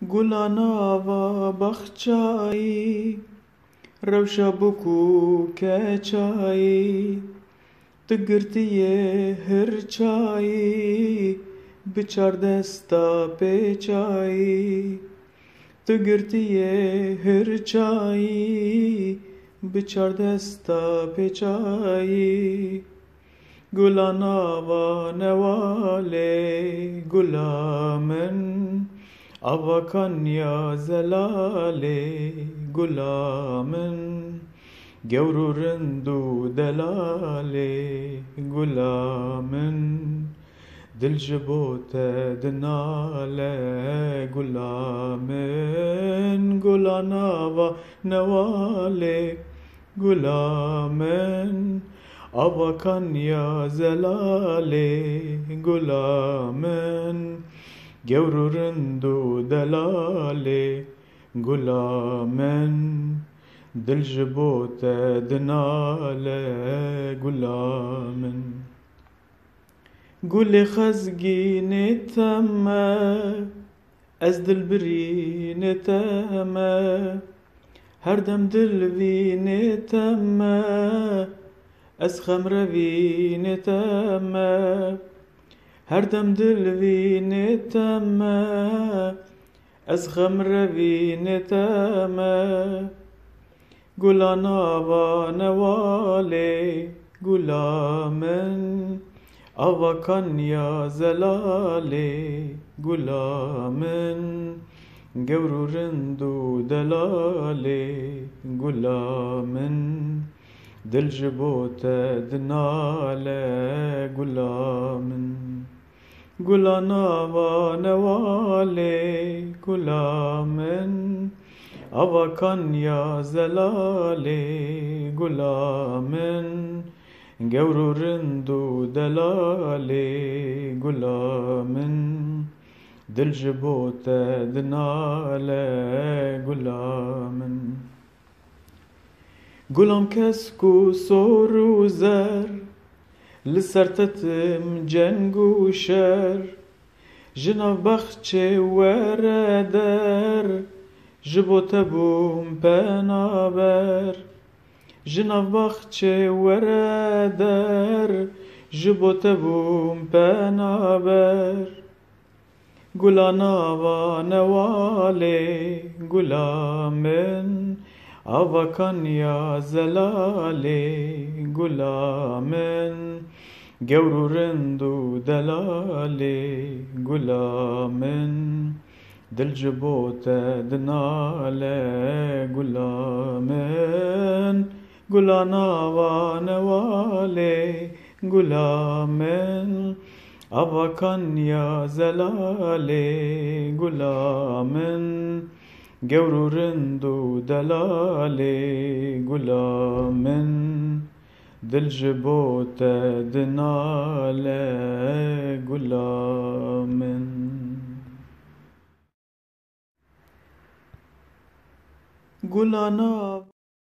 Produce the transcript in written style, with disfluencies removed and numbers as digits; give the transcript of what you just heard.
گلاناوا بخچایی روشا بکو کچایی تگرتیه هرچایی بچار دستا پیچایی تگرتیه هرچایی بچار دستا پیچایی گلاناوا نواله گلامن Avakan ya zelale gulamen Gevrurun du delale gulamen Diljibote dinale gulamen Gulanava nevale gulamen Avakan ya zelale gulamen Gevrurundu delale gulamen Diljibote dinale gulamen Guli khazgini temme Ez dilbirini temme Her dem dilvini temme Ez khamrevini temme Her dem dilvini temme Ez khamrevini temme Gulanava nevale gulamen Avakan ya zelale gulamen Gevrurindu delale gulamen Diljibote dinale gulamen Gulanava nevale gulamen Avakan ya zelale gulamen Gevrurindu delale gulamen Diljibote dinale gulamen Gulam kesku soru zer Lissertetim cengu şer Jinav bahçe vereder Jibote bum penaber Jinav bahçe vereder Jibote bum penaber Gulanava nevale gulamen Avakan ya zelale gulamen Gevrurindu delale gulamen Diljibote dinale gulamen Gulanava nevale gulamen Avakan ya zelale gulamen Gevrurindu delale gulamen Diljibote dinale gulamen Gulanav